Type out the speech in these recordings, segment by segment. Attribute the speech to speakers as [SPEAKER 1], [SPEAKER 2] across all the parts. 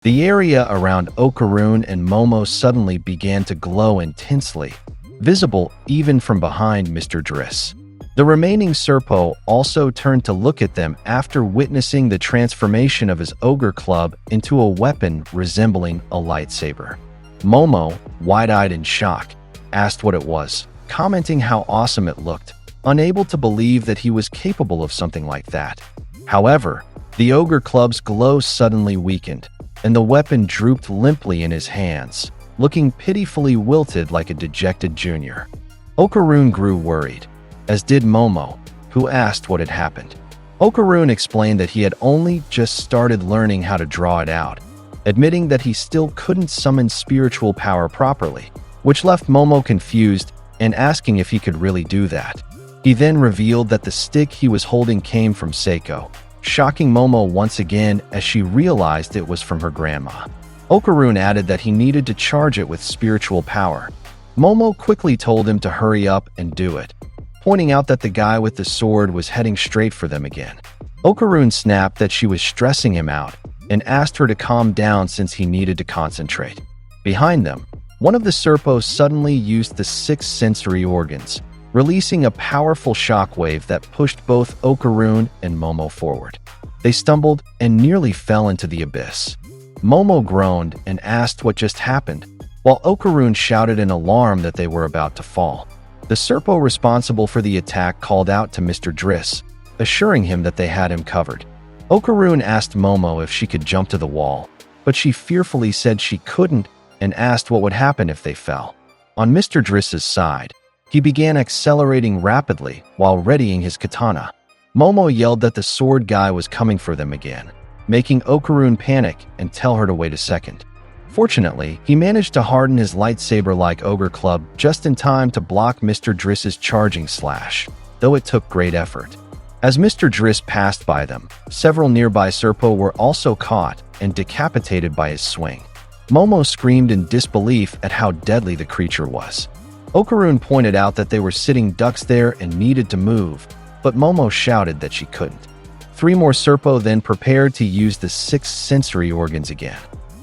[SPEAKER 1] The area around Okaroon and Momo suddenly began to glow intensely, visible even from behind Mr. Dris. The remaining serpo also turned to look at them after witnessing the transformation of his ogre club into a weapon resembling a lightsaber. Momo, wide-eyed in shock, asked what it was, commenting how awesome it looked, unable to believe that he was capable of something like that. However, the ogre club's glow suddenly weakened, and the weapon drooped limply in his hands, looking pitifully wilted like a dejected junior. Okaroon grew worried, as did Momo, who asked what had happened. Okaroon explained that he had only just started learning how to draw it out, admitting that he still couldn't summon spiritual power properly, which left Momo confused and asking if he could really do that. He then revealed that the stick he was holding came from Seiko, shocking Momo once again as she realized it was from her grandma. Okaroon added that he needed to charge it with spiritual power. Momo quickly told him to hurry up and do it, pointing out that the guy with the sword was heading straight for them again. Okaroon snapped that she was stressing him out and asked her to calm down since he needed to concentrate. Behind them, one of the serpos suddenly used the 6 sensory organs, releasing a powerful shockwave that pushed both Okaroon and Momo forward. They stumbled and nearly fell into the abyss. Momo groaned and asked what just happened, while Okaroon shouted in alarm that they were about to fall. The serpo responsible for the attack called out to Mr. Dris, assuring him that they had him covered. Okaroon asked Momo if she could jump to the wall, but she fearfully said she couldn't and asked what would happen if they fell. On Mr. Dris's side, he began accelerating rapidly while readying his katana. Momo yelled that the sword guy was coming for them again, making Okaroon panic and tell her to wait a second. Fortunately, he managed to harden his lightsaber-like ogre club just in time to block Mr. Dris's charging slash, though it took great effort. As Mr. Dris passed by them, several nearby serpo were also caught and decapitated by his swing. Momo screamed in disbelief at how deadly the creature was. Okaroon pointed out that they were sitting ducks there and needed to move, but Momo shouted that she couldn't. 3 more serpo then prepared to use the 6 sensory organs again.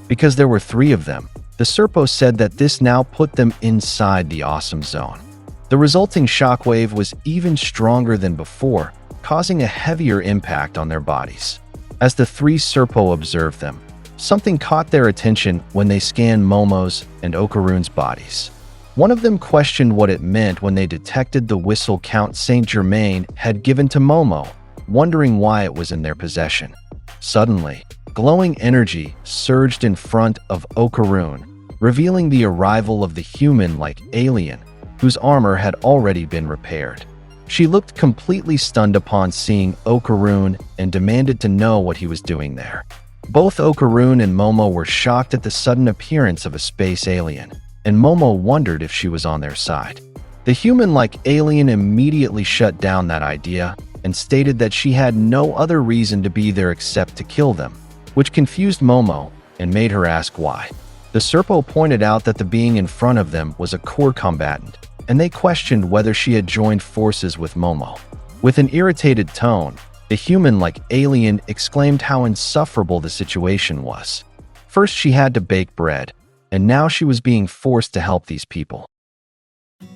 [SPEAKER 1] Because there were 3 of them, the serpo said that this now put them inside the awesome zone. The resulting shockwave was even stronger than before, causing a heavier impact on their bodies. As the 3 serpo observed them, something caught their attention when they scanned Momo's and Okaroon's bodies. One of them questioned what it meant when they detected the whistle Count Saint Germain had given to Momo, wondering why it was in their possession. Suddenly, glowing energy surged in front of Okaroon, revealing the arrival of the human-like alien, whose armor had already been repaired. She looked completely stunned upon seeing Okaroon and demanded to know what he was doing there. Both Okaroon and Momo were shocked at the sudden appearance of a space alien, and Momo wondered if she was on their side. The human-like alien immediately shut down that idea and stated that she had no other reason to be there except to kill them, which confused Momo and made her ask why. The serpo pointed out that the being in front of them was a core combatant, and they questioned whether she had joined forces with Momo. With an irritated tone, the human-like alien exclaimed how insufferable the situation was. First she had to bake bread, and now she was being forced to help these people.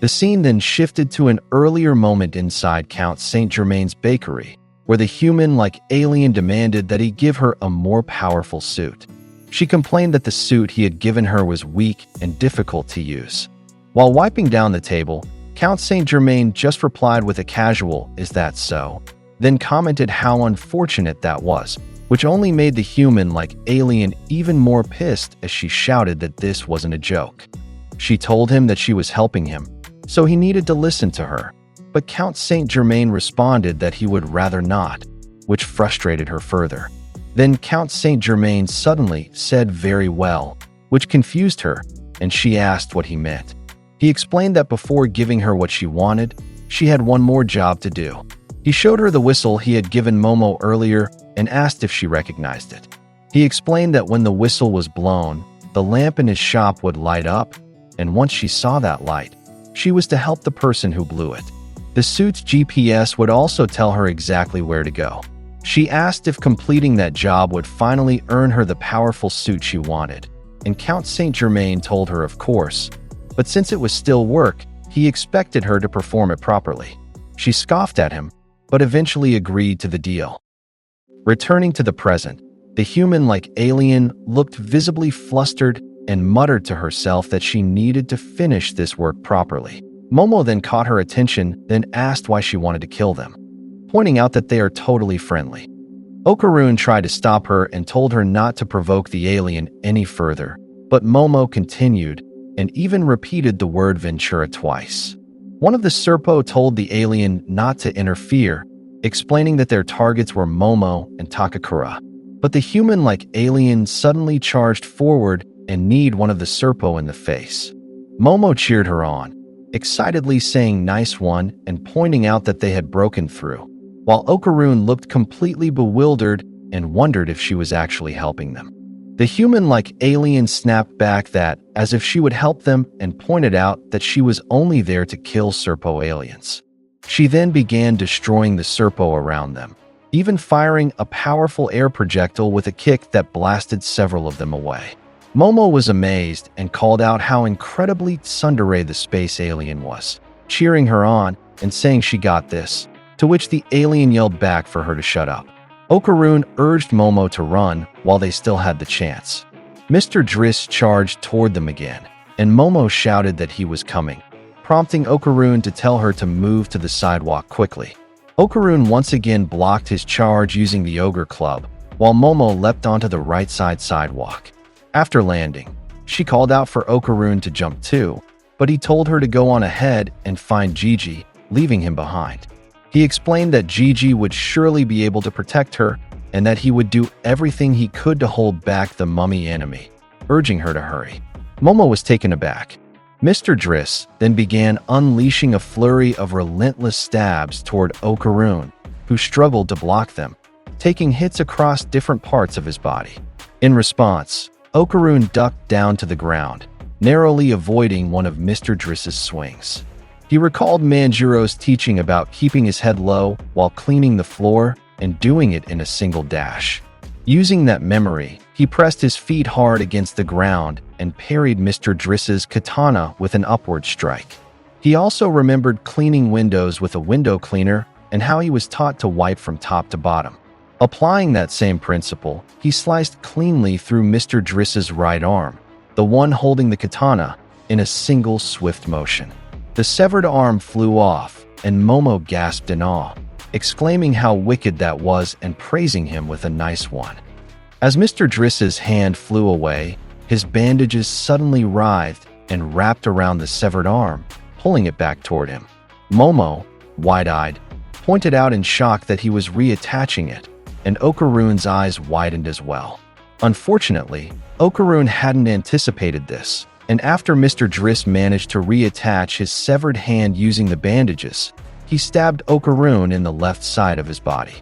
[SPEAKER 1] The scene then shifted to an earlier moment inside Count Saint Germain's bakery, where the human-like alien demanded that he give her a more powerful suit. She complained that the suit he had given her was weak and difficult to use. While wiping down the table, Count Saint Germain just replied with a casual, "Is that so?" then commented how unfortunate that was, which only made the human-like alien even more pissed as she shouted that this wasn't a joke. She told him that she was helping him, so he needed to listen to her, but Count Saint Germain responded that he would rather not, which frustrated her further. Then Count Saint Germain suddenly said "very well," which confused her, and she asked what he meant. He explained that before giving her what she wanted, she had one more job to do. He showed her the whistle he had given Momo earlier and asked if she recognized it. He explained that when the whistle was blown, the lamp in his shop would light up, and once she saw that light, she was to help the person who blew it. The suit's GPS would also tell her exactly where to go. She asked if completing that job would finally earn her the powerful suit she wanted, and Count Saint Germain told her of course, but since it was still work, he expected her to perform it properly. She scoffed at him, but eventually agreed to the deal. Returning to the present, the human-like alien looked visibly flustered and muttered to herself that she needed to finish this work properly. Momo then caught her attention, then asked why she wanted to kill them, pointing out that they are totally friendly. Okaroon tried to stop her and told her not to provoke the alien any further, but Momo continued and even repeated the word Ventura twice. One of the serpo told the alien not to interfere, explaining that their targets were Momo and Takakura. But the human-like alien suddenly charged forward and kneed one of the serpo in the face. Momo cheered her on, excitedly saying "nice one" and pointing out that they had broken through, while Okaroon looked completely bewildered and wondered if she was actually helping them. The human-like alien snapped back that, as if she would help them, and pointed out that she was only there to kill serpo aliens. She then began destroying the serpo around them, even firing a powerful air projectile with a kick that blasted several of them away. Momo was amazed and called out how incredibly tsundere the space alien was, cheering her on and saying she got this, to which the alien yelled back for her to shut up. Okaroon urged Momo to run while they still had the chance. Mr. Dris charged toward them again, and Momo shouted that he was coming, prompting Okaroon to tell her to move to the sidewalk quickly. Okaroon once again blocked his charge using the ogre club, while Momo leapt onto the right side sidewalk. After landing, she called out for Okaroon to jump too, but he told her to go on ahead and find Gigi, leaving him behind. He explained that Gigi would surely be able to protect her and that he would do everything he could to hold back the mummy enemy, urging her to hurry. Momo was taken aback. Mr. Dris then began unleashing a flurry of relentless stabs toward Okaroon, who struggled to block them, taking hits across different parts of his body. In response, Okaroon ducked down to the ground, narrowly avoiding one of Mr. Dris's swings. He recalled Manjuro's teaching about keeping his head low while cleaning the floor and doing it in a single dash. Using that memory, he pressed his feet hard against the ground and parried Mr. Dris's katana with an upward strike. He also remembered cleaning windows with a window cleaner and how he was taught to wipe from top to bottom. Applying that same principle, he sliced cleanly through Mr. Dris's right arm, the one holding the katana, in a single swift motion. The severed arm flew off, and Momo gasped in awe, exclaiming how wicked that was and praising him with a nice one. As Mr. Dris's hand flew away, his bandages suddenly writhed and wrapped around the severed arm, pulling it back toward him. Momo, wide-eyed, pointed out in shock that he was reattaching it, and Okaroon's eyes widened as well. Unfortunately, Okaroon hadn't anticipated this, and after Mr. Dris managed to reattach his severed hand using the bandages, he stabbed Okaroon in the left side of his body.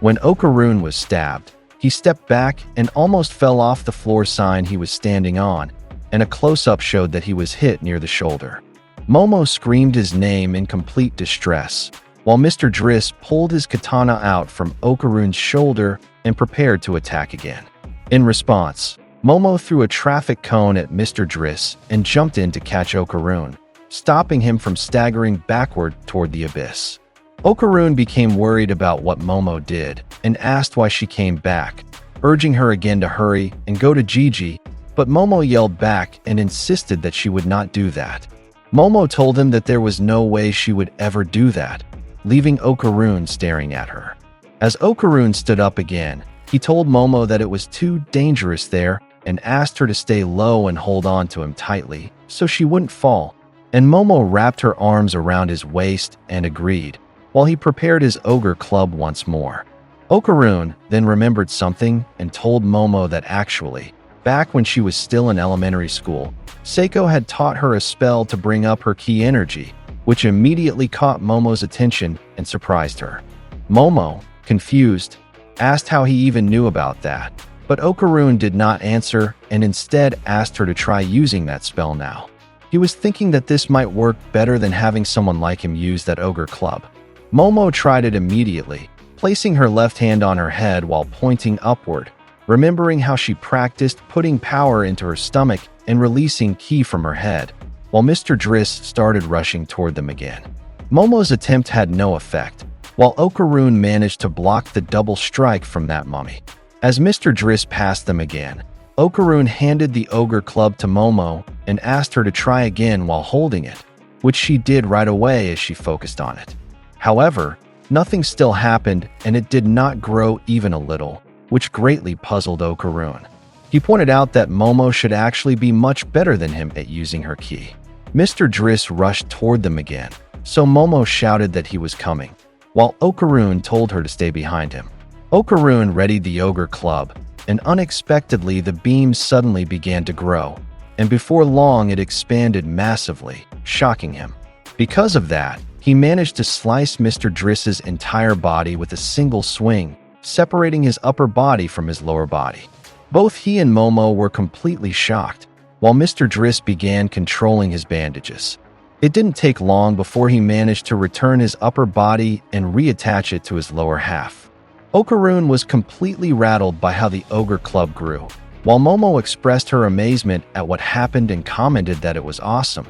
[SPEAKER 1] When Okaroon was stabbed, he stepped back and almost fell off the floor sign he was standing on, and a close-up showed that he was hit near the shoulder. Momo screamed his name in complete distress, while Mr. Dris pulled his katana out from Okaroon's shoulder and prepared to attack again. In response, Momo threw a traffic cone at Mr. Dris and jumped in to catch Okaroon, stopping him from staggering backward toward the abyss. Okaroon became worried about what Momo did and asked why she came back, urging her again to hurry and go to Gigi, but Momo yelled back and insisted that she would not do that. Momo told him that there was no way she would ever do that, leaving Okaroon staring at her. As Okaroon stood up again, he told Momo that it was too dangerous there and asked her to stay low and hold on to him tightly so she wouldn't fall, and Momo wrapped her arms around his waist and agreed, while he prepared his ogre club once more. Okaroon then remembered something and told Momo that actually, back when she was still in elementary school, Seiko had taught her a spell to bring up her ki energy, which immediately caught Momo's attention and surprised her. Momo, confused, asked how he even knew about that, but Okaroon did not answer and instead asked her to try using that spell now. He was thinking that this might work better than having someone like him use that ogre club. Momo tried it immediately, placing her left hand on her head while pointing upward, remembering how she practiced putting power into her stomach and releasing ki from her head, while Mr. Dris started rushing toward them again. Momo's attempt had no effect, while Okaroon managed to block the double strike from that mummy. As Mr. Dris passed them again, Okaroon handed the ogre club to Momo and asked her to try again while holding it, which she did right away as she focused on it. However, nothing still happened and it did not grow even a little, which greatly puzzled Okaroon. He pointed out that Momo should actually be much better than him at using her ki. Mr. Dris rushed toward them again, so Momo shouted that he was coming, while Okaroon told her to stay behind him. Okaroon readied the ogre club, and unexpectedly the beam suddenly began to grow, and before long it expanded massively, shocking him. Because of that, he managed to slice Mr. Dris's entire body with a single swing, separating his upper body from his lower body. Both he and Momo were completely shocked, while Mr. Dris began controlling his bandages. It didn't take long before he managed to return his upper body and reattach it to his lower half. Okaroon was completely rattled by how the ogre club grew, while Momo expressed her amazement at what happened and commented that it was awesome,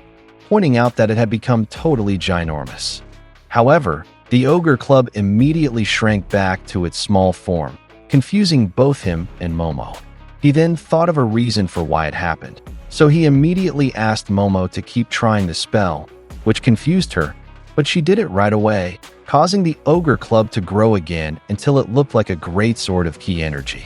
[SPEAKER 1] pointing out that it had become totally ginormous. However, the ogre club immediately shrank back to its small form, confusing both him and Momo. He then thought of a reason for why it happened, so he immediately asked Momo to keep trying the spell, which confused her, but she did it right away, causing the ogre club to grow again until it looked like a great sword of ki energy.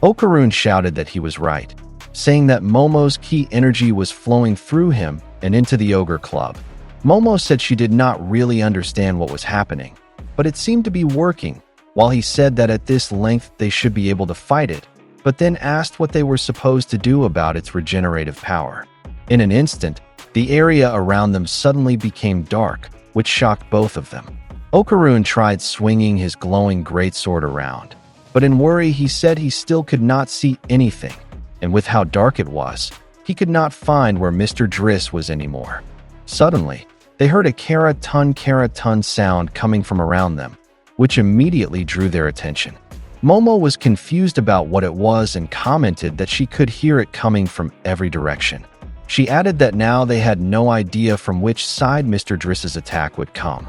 [SPEAKER 1] Okaroon shouted that he was right, saying that Momo's ki energy was flowing through him and into the ogre club. Momo said she did not really understand what was happening, but it seemed to be working, while he said that at this length they should be able to fight it, but then asked what they were supposed to do about its regenerative power. In an instant, the area around them suddenly became dark, which shocked both of them. Okaroon tried swinging his glowing greatsword around, but in worry he said he still could not see anything, and with how dark it was, he could not find where Mr. Dris was anymore. Suddenly, they heard a kara-ton sound coming from around them, which immediately drew their attention. Momo was confused about what it was and commented that she could hear it coming from every direction. She added that now they had no idea from which side Mr. Dris's attack would come.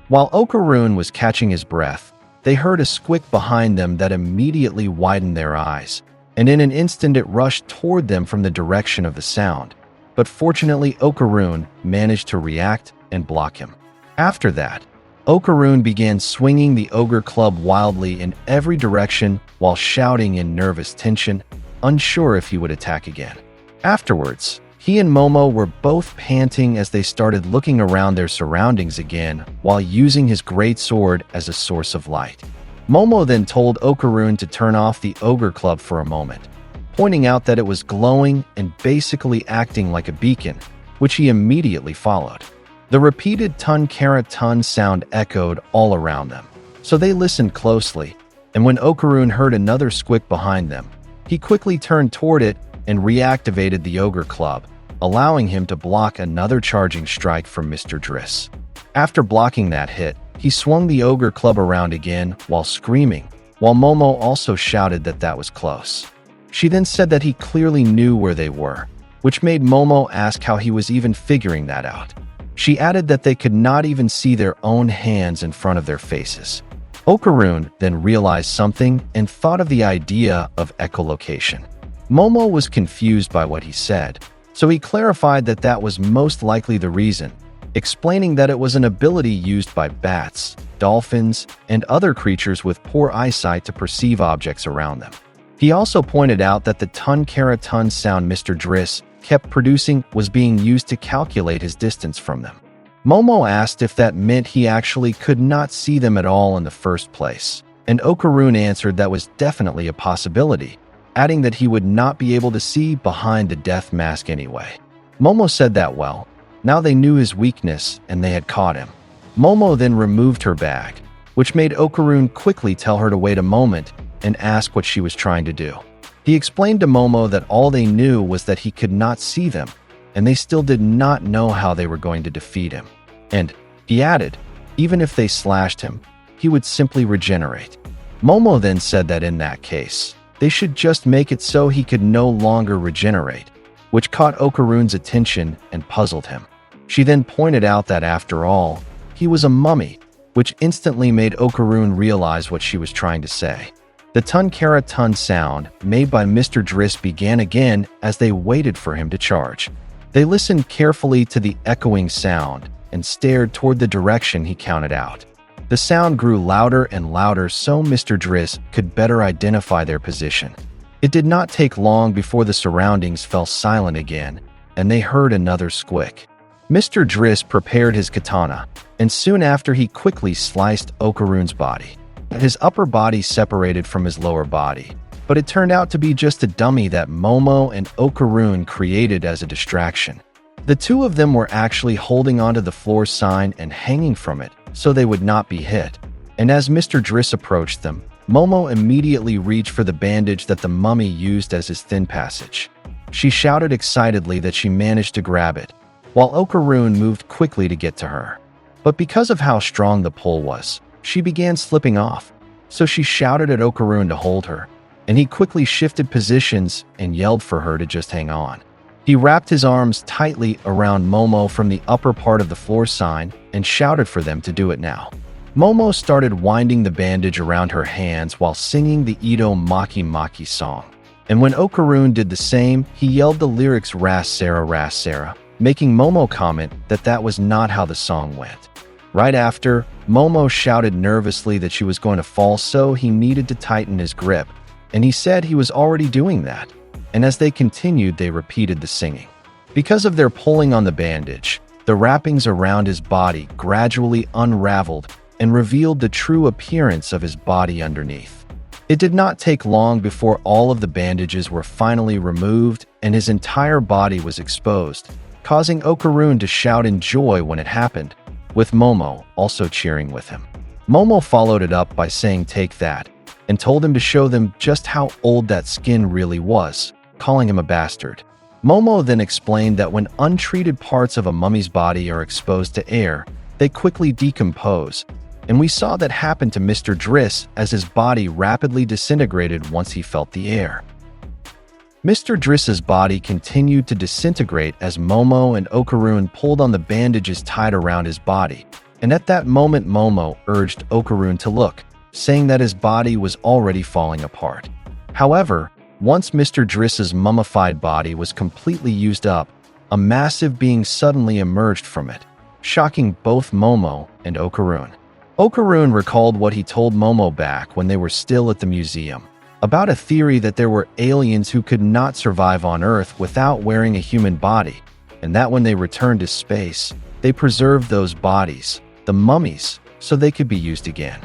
[SPEAKER 1] While Okaroon was catching his breath, they heard a squick behind them that immediately widened their eyes, and in an instant it rushed toward them from the direction of the sound. But fortunately, Okaroon managed to react and block him. After that, Okaroon began swinging the ogre club wildly in every direction while shouting in nervous tension, unsure if he would attack again. Afterwards, he and Momo were both panting as they started looking around their surroundings again while using his great sword as a source of light. Momo then told Okaroon to turn off the ogre club for a moment, pointing out that it was glowing and basically acting like a beacon, which he immediately followed. The repeated ton sound echoed all around them, so they listened closely, and when Okaroon heard another squick behind them, he quickly turned toward it and reactivated the ogre club, allowing him to block another charging strike from Mr. Dris. After blocking that hit, he swung the ogre club around again while screaming, while Momo also shouted that that was close. She then said that he clearly knew where they were, which made Momo ask how he was even figuring that out. She added that they could not even see their own hands in front of their faces. Okaroon then realized something and thought of the idea of echolocation. Momo was confused by what he said, so he clarified that that was most likely the reason, explaining that it was an ability used by bats, dolphins, and other creatures with poor eyesight to perceive objects around them. He also pointed out that the ton sound Mr. Dris kept producing was being used to calculate his distance from them. Momo asked if that meant he actually could not see them at all in the first place, and Okaroon answered that was definitely a possibility, adding that he would not be able to see behind the death mask anyway. Momo said that well, now they knew his weakness and they had caught him. Momo then removed her bag, which made Okaroon quickly tell her to wait a moment and ask what she was trying to do. He explained to Momo that all they knew was that he could not see them, and they still did not know how they were going to defeat him. And, he added, even if they slashed him, he would simply regenerate. Momo then said that in that case, they should just make it so he could no longer regenerate, which caught Okaroon's attention and puzzled him. She then pointed out that after all, he was a mummy, which instantly made Okaroon realize what she was trying to say. The ton-kara ton sound made by Mr. Dris began again as they waited for him to charge. They listened carefully to the echoing sound and stared toward the direction he counted out. The sound grew louder and louder so Mr. Dris could better identify their position. It did not take long before the surroundings fell silent again, and they heard another squick. Mr. Dris prepared his katana, and soon after he quickly sliced Okaroon's body. His upper body separated from his lower body, but it turned out to be just a dummy that Momo and Okaroon created as a distraction. The two of them were actually holding onto the floor sign and hanging from it so they would not be hit. And as Mr. Dris approached them, Momo immediately reached for the bandage that the mummy used as his thin passage. She shouted excitedly that she managed to grab it, while Okaroon moved quickly to get to her. But because of how strong the pull was, she began slipping off, so she shouted at Okaroon to hold her, and he quickly shifted positions and yelled for her to just hang on. He wrapped his arms tightly around Momo from the upper part of the floor sign and shouted for them to do it now. Momo started winding the bandage around her hands while singing the Ito Maki Maki song. And when Okaroon did the same, he yelled the lyrics Ras Sarah, making Momo comment that that was not how the song went. Right after, Momo shouted nervously that she was going to fall, so he needed to tighten his grip, and he said he was already doing that. And as they continued, they repeated the singing. Because of their pulling on the bandage, the wrappings around his body gradually unraveled and revealed the true appearance of his body underneath. It did not take long before all of the bandages were finally removed and his entire body was exposed, causing Okaroon to shout in joy when it happened, with Momo also cheering with him. Momo followed it up by saying "take that," and told him to show them just how old that skin really was, calling him a bastard. Momo then explained that when untreated parts of a mummy's body are exposed to air, they quickly decompose, and we saw that happen to Mr. Dris as his body rapidly disintegrated once he felt the air. Mr. Dris's body continued to disintegrate as Momo and Okaroon pulled on the bandages tied around his body, and at that moment Momo urged Okaroon to look, saying that his body was already falling apart. However, once Mr. Dris's mummified body was completely used up, a massive being suddenly emerged from it, shocking both Momo and Okaroon. Okaroon recalled what he told Momo back when they were still at the museum, about a theory that there were aliens who could not survive on Earth without wearing a human body, and that when they returned to space, they preserved those bodies, the mummies, so they could be used again.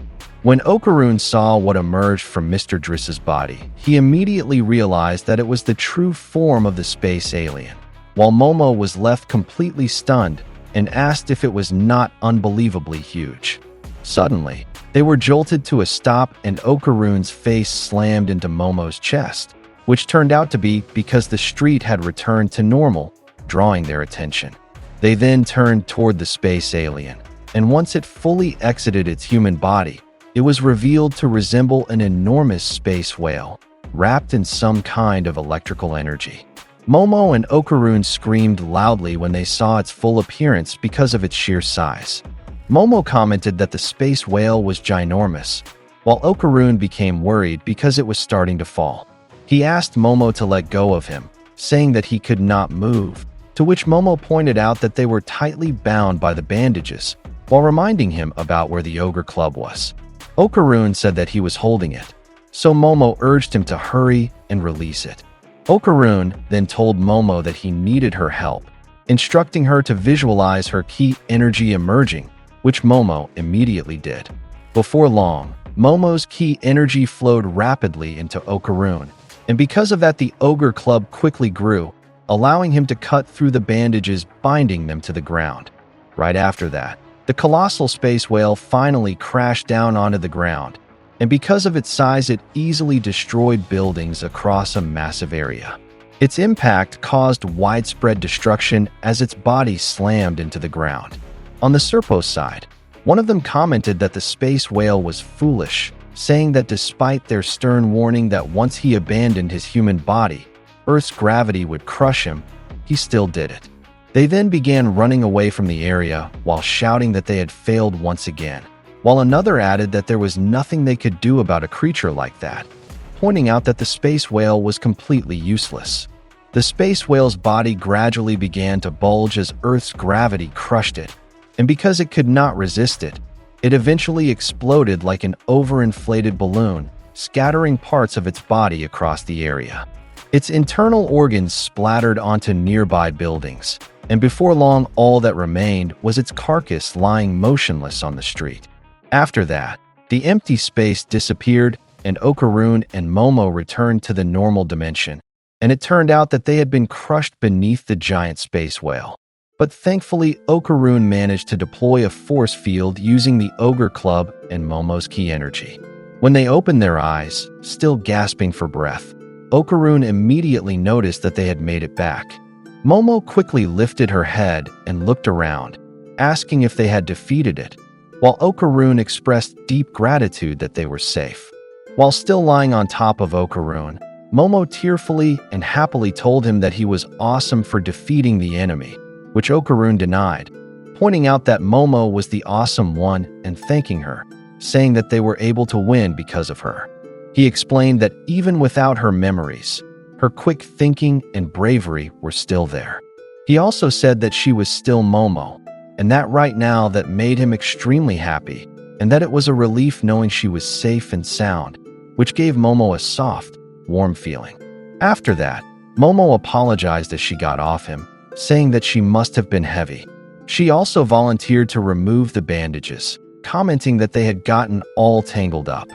[SPEAKER 1] When Okaroon saw what emerged from Mr. Dris's body, he immediately realized that it was the true form of the space alien, while Momo was left completely stunned and asked if it was not unbelievably huge. Suddenly, they were jolted to a stop and Okaroon's face slammed into Momo's chest, which turned out to be because the street had returned to normal, drawing their attention. They then turned toward the space alien, and once it fully exited its human body, it was revealed to resemble an enormous space whale, wrapped in some kind of electrical energy. Momo and Okaroon screamed loudly when they saw its full appearance because of its sheer size. Momo commented that the space whale was ginormous, while Okaroon became worried because it was starting to fall. He asked Momo to let go of him, saying that he could not move, to which Momo pointed out that they were tightly bound by the bandages, while reminding him about where the ogre club was. Okaroon said that he was holding it, so Momo urged him to hurry and release it. Okaroon then told Momo that he needed her help, instructing her to visualize her key energy emerging, which Momo immediately did. Before long, Momo's key energy flowed rapidly into Okaroon, and because of that the ogre club quickly grew, allowing him to cut through the bandages binding them to the ground. Right after that, the colossal space whale finally crashed down onto the ground, and because of its size it easily destroyed buildings across a massive area. Its impact caused widespread destruction as its body slammed into the ground. On the serpo side, One of them commented that the space whale was foolish, saying that despite their stern warning that once he abandoned his human body, Earth's gravity would crush him, he still did it. They then began running away from the area while shouting that they had failed once again, while another added that there was nothing they could do about a creature like that, pointing out that the space whale was completely useless. The space whale's body gradually began to bulge as Earth's gravity crushed it, and because it could not resist it, it eventually exploded like an overinflated balloon, scattering parts of its body across the area. Its internal organs splattered onto nearby buildings, and before long all that remained was its carcass lying motionless on the street. After that, the empty space disappeared and Okaroon and Momo returned to the normal dimension, and it turned out that they had been crushed beneath the giant space whale. But thankfully, Okaroon managed to deploy a force field using the Ogre Club and Momo's ki energy. When they opened their eyes, still gasping for breath, Okaroon immediately noticed that they had made it back. Momo quickly lifted her head and looked around, asking if they had defeated it, while Okaroon expressed deep gratitude that they were safe. While still lying on top of Okaroon, Momo tearfully and happily told him that he was awesome for defeating the enemy, which Okaroon denied, pointing out that Momo was the awesome one and thanking her, saying that they were able to win because of her. He explained that even without her memories, her quick thinking and bravery were still there. He also said that she was still Momo, and that right now that made him extremely happy, and that it was a relief knowing she was safe and sound, which gave Momo a soft, warm feeling. After that, Momo apologized as she got off him, saying that she must have been heavy. She also volunteered to remove the bandages, commenting that they had gotten all tangled up.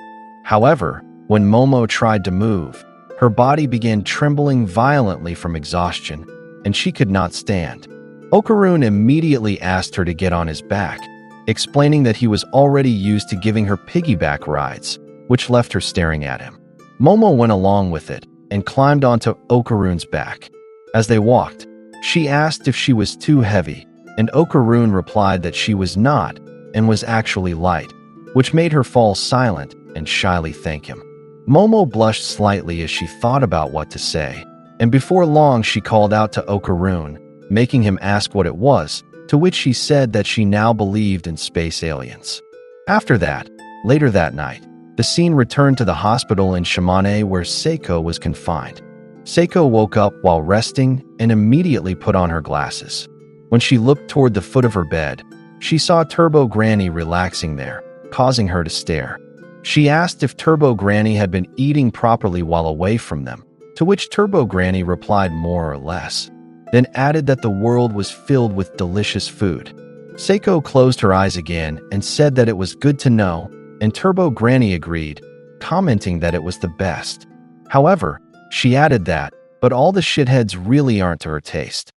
[SPEAKER 1] However, when Momo tried to move, her body began trembling violently from exhaustion, and she could not stand. Okaroon immediately asked her to get on his back, explaining that he was already used to giving her piggyback rides, which left her staring at him. Momo went along with it and climbed onto Okaroon's back. As they walked, she asked if she was too heavy, and Okaroon replied that she was not and was actually light, which made her fall silent and shyly thank him. Momo blushed slightly as she thought about what to say, and before long she called out to Okaroon, making him ask what it was, to which she said that she now believed in space aliens. After that, later that night, the scene returned to the hospital in Shimane where Seiko was confined. Seiko woke up while resting and immediately put on her glasses. When she looked toward the foot of her bed, she saw Turbo Granny relaxing there, causing her to stare. She asked if Turbo Granny had been eating properly while away from them, to which Turbo Granny replied more or less, then added that the world was filled with delicious food. Seiko closed her eyes again and said that it was good to know, and Turbo Granny agreed, commenting that it was the best. However, she added that, but all the shitheads really aren't to her taste.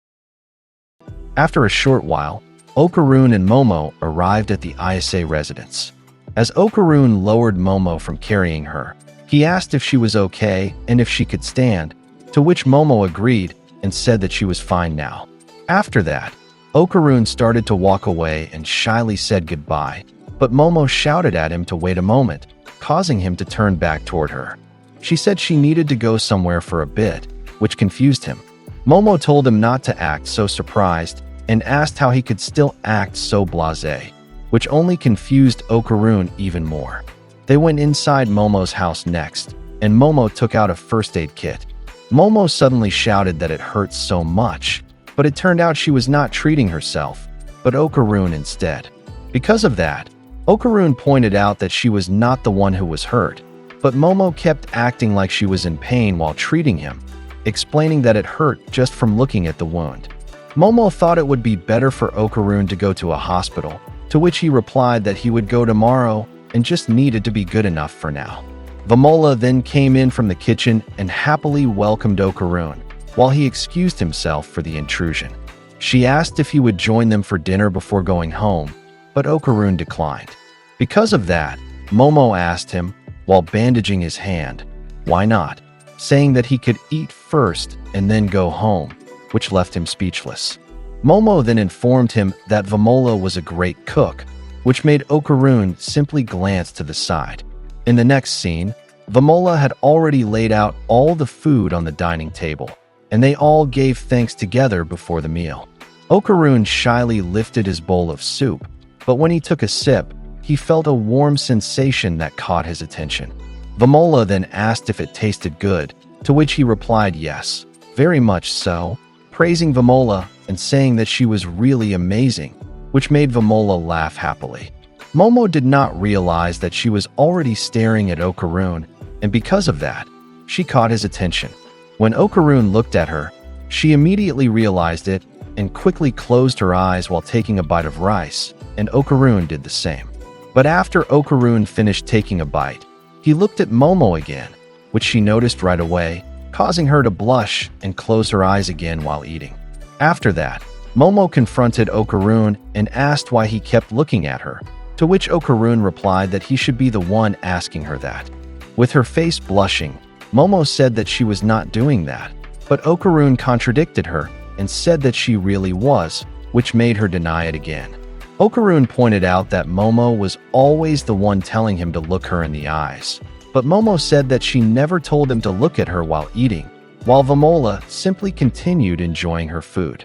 [SPEAKER 1] After a short while, Okaroon and Momo arrived at the ISA residence. As Okaroon lowered Momo from carrying her, he asked if she was okay and if she could stand, to which Momo agreed and said that she was fine now. After that, Okaroon started to walk away and shyly said goodbye, but Momo shouted at him to wait a moment, causing him to turn back toward her. She said she needed to go somewhere for a bit, which confused him. Momo told him not to act so surprised and asked how he could still act so blasé, which only confused Okaroon even more. They went inside Momo's house next, and Momo took out a first aid kit. Momo suddenly shouted that it hurt so much, but it turned out she was not treating herself, but Okaroon instead. Because of that, Okaroon pointed out that she was not the one who was hurt, but Momo kept acting like she was in pain while treating him, explaining that it hurt just from looking at the wound. Momo thought it would be better for Okaroon to go to a hospital, to which he replied that he would go tomorrow and just needed to be good enough for now. Vamola then came in from the kitchen and happily welcomed Okaroon, while he excused himself for the intrusion. She asked if he would join them for dinner before going home, but Okaroon declined. Because of that, Momo asked him, while bandaging his hand, why not, saying that he could eat first and then go home, which left him speechless. Momo then informed him that Vamola was a great cook, which made Okaroon simply glance to the side. In the next scene, Vamola had already laid out all the food on the dining table, and they all gave thanks together before the meal. Okaroon shyly lifted his bowl of soup, but when he took a sip, he felt a warm sensation that caught his attention. Vamola then asked if it tasted good, to which he replied yes, very much so, praising Vamola and saying that she was really amazing, which made Vamola laugh happily. Momo did not realize that she was already staring at Okaroon, and because of that, she caught his attention. When Okaroon looked at her, she immediately realized it and quickly closed her eyes while taking a bite of rice, and Okaroon did the same. But after Okaroon finished taking a bite, he looked at Momo again, which she noticed right away, causing her to blush and close her eyes again while eating. After that, Momo confronted Okaroon and asked why he kept looking at her, to which Okaroon replied that he should be the one asking her that. With her face blushing, Momo said that she was not doing that, but Okaroon contradicted her and said that she really was, which made her deny it again. Okaroon pointed out that Momo was always the one telling him to look her in the eyes, but Momo said that she never told him to look at her while eating, while Vamola simply continued enjoying her food.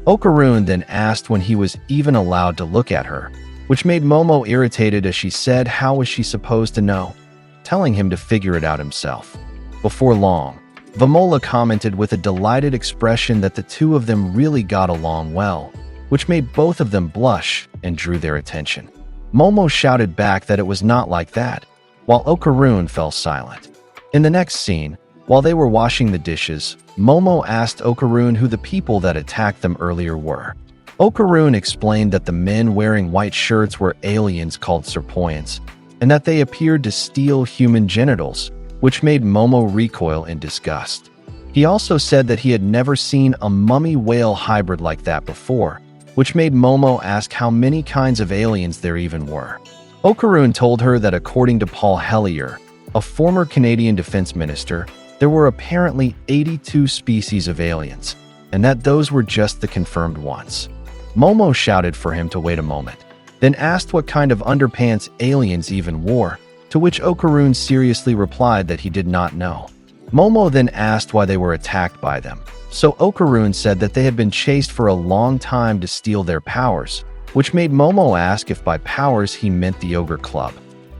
[SPEAKER 1] Okaroon then asked when he was even allowed to look at her, which made Momo irritated as she said how was she supposed to know, telling him to figure it out himself. Before long, Vamola commented with a delighted expression that the two of them really got along well, which made both of them blush and drew their attention. Momo shouted back that it was not like that, while Okaroon fell silent. In the next scene, while they were washing the dishes, Momo asked Okaroon who the people that attacked them earlier were. Okaroon explained that the men wearing white shirts were aliens called serpoians, and that they appeared to steal human genitals, which made Momo recoil in disgust. He also said that he had never seen a mummy-whale hybrid like that before, which made Momo ask how many kinds of aliens there even were. Okaroon told her that according to Paul Hellyer, a former Canadian defense minister, there were apparently 82 species of aliens, and that those were just the confirmed ones. Momo shouted for him to wait a moment, then asked what kind of underpants aliens even wore, to which Okaroon seriously replied that he did not know. Momo then asked why they were attacked by them, so Okaroon said that they had been chased for a long time to steal their powers, which made Momo ask if by powers he meant the Ogre Club.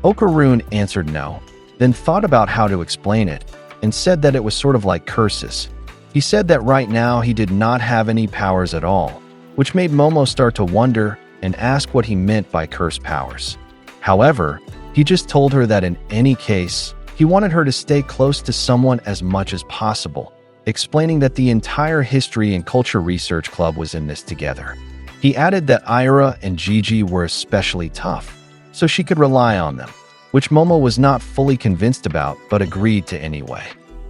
[SPEAKER 1] Okaroon answered no, then thought about how to explain it, and said that it was sort of like curses. He said that right now he did not have any powers at all, which made Momo start to wonder and ask what he meant by curse powers. However, he just told her that in any case, he wanted her to stay close to someone as much as possible, explaining that the entire History and Culture Research Club was in this together. He added that Ira and Gigi were especially tough, so she could rely on them, which Momo was not fully convinced about but agreed to anyway.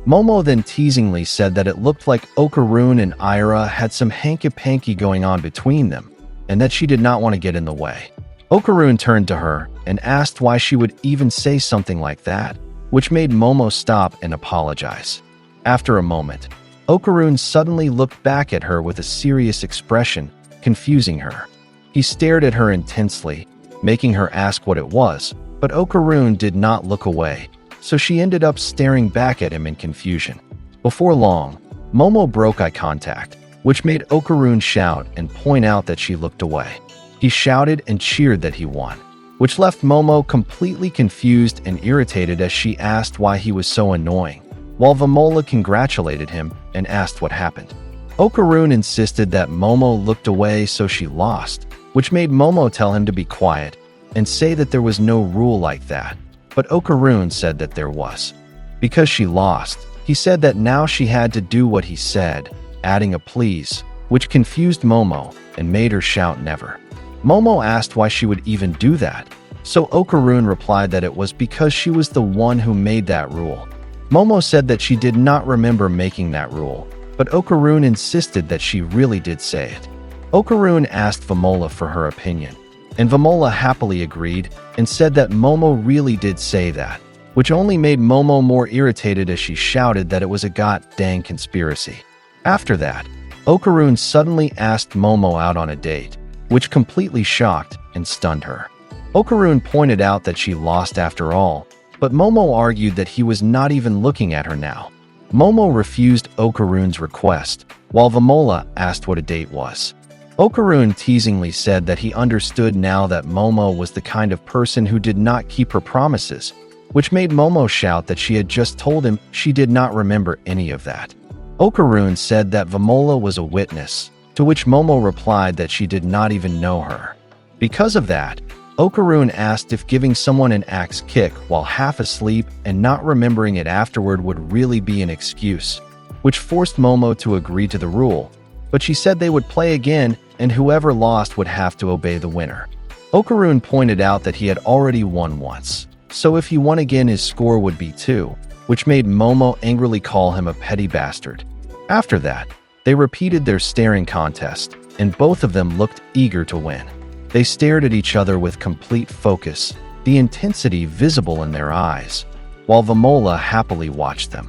[SPEAKER 1] Momo then teasingly said that it looked like Okaroon and Ira had some hanky-panky going on between them, and that she did not want to get in the way. Okaroon turned to her and asked why she would even say something like that, which made Momo stop and apologize. After a moment, Okaroon suddenly looked back at her with a serious expression, confusing her. He stared at her intensely, making her ask what it was, but Okaroon did not look away, so she ended up staring back at him in confusion. Before long, Momo broke eye contact, which made Okaroon shout and point out that she looked away. He shouted and cheered that he won, which left Momo completely confused and irritated as she asked why he was so annoying, while Vamola congratulated him and asked what happened. Okaroon insisted that Momo looked away so she lost, which made Momo tell him to be quiet and say that there was no rule like that, but Okaroon said that there was. Because she lost, he said that now she had to do what he said, adding a please, which confused Momo and made her shout never. Momo asked why she would even do that, so Okaroon replied that it was because she was the one who made that rule. Momo said that she did not remember making that rule, but Okaroon insisted that she really did say it. Okaroon asked Vamola for her opinion, and Vamola happily agreed and said that Momo really did say that, which only made Momo more irritated as she shouted that it was a god-dang conspiracy. After that, Okaroon suddenly asked Momo out on a date, which completely shocked and stunned her. Okaroon pointed out that she lost after all, but Momo argued that he was not even looking at her now. Momo refused Okaroon's request, while Vamola asked what a date was. Okaroon teasingly said that he understood now that Momo was the kind of person who did not keep her promises, which made Momo shout that she had just told him she did not remember any of that. Okaroon said that Vamola was a witness, to which Momo replied that she did not even know her. Because of that, Okaroon asked if giving someone an axe kick while half asleep and not remembering it afterward would really be an excuse, which forced Momo to agree to the rule, but she said they would play again and whoever lost would have to obey the winner. Okaroon pointed out that he had already won once, so if he won again his score would be 2, which made Momo angrily call him a petty bastard. After that, they repeated their staring contest, and both of them looked eager to win. They stared at each other with complete focus, the intensity visible in their eyes, while Vamola happily watched them.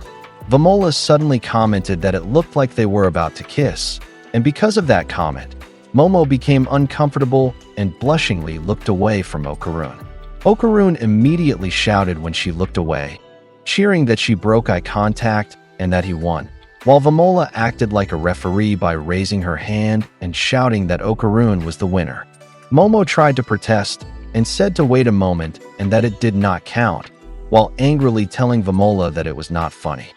[SPEAKER 1] Vamola suddenly commented that it looked like they were about to kiss, and because of that comment, Momo became uncomfortable and blushingly looked away from Okaroon. Okaroon immediately shouted when she looked away, cheering that she broke eye contact and that he won, while Vamola acted like a referee by raising her hand and shouting that Okaroon was the winner. Momo tried to protest and said to wait a moment and that it did not count, while angrily telling Vamola that it was not funny.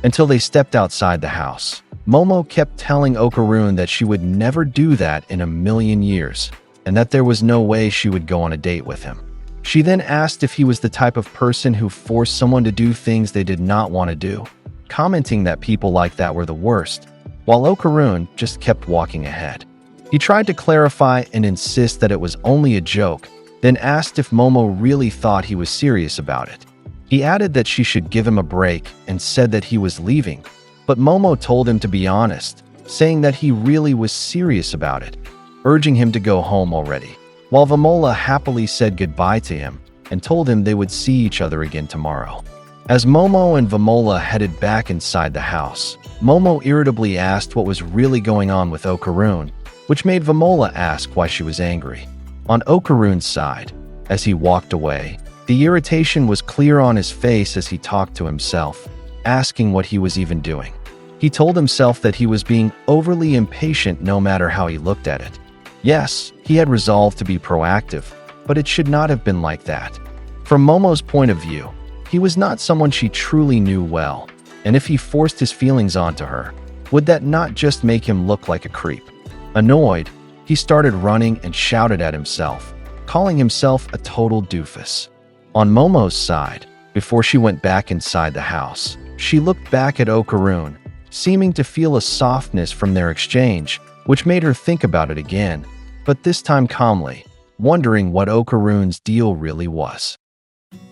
[SPEAKER 1] Until they stepped outside the house, Momo kept telling Okaroon that she would never do that in a million years, and that there was no way she would go on a date with him. She then asked if he was the type of person who forced someone to do things they did not want to do, commenting that people like that were the worst, while Okaroon just kept walking ahead. He tried to clarify and insist that it was only a joke, then asked if Momo really thought he was serious about it. He added that she should give him a break and said that he was leaving, but Momo told him to be honest, saying that he really was serious about it, urging him to go home already, while Vamola happily said goodbye to him and told him they would see each other again tomorrow. As Momo and Vamola headed back inside the house, Momo irritably asked what was really going on with Okaroon, which made Vamola ask why she was angry. On Okaroon's side, as he walked away, the irritation was clear on his face as he talked to himself, asking what he was even doing. He told himself that he was being overly impatient no matter how he looked at it. Yes, he had resolved to be proactive, but it should not have been like that. From Momo's point of view, he was not someone she truly knew well, and if he forced his feelings onto her, would that not just make him look like a creep? Annoyed, he started running and shouted at himself, calling himself a total doofus. On Momo's side, before she went back inside the house, she looked back at Okaroon, seeming to feel a softness from their exchange, which made her think about it again, but this time calmly, wondering what Okaroon's deal really was.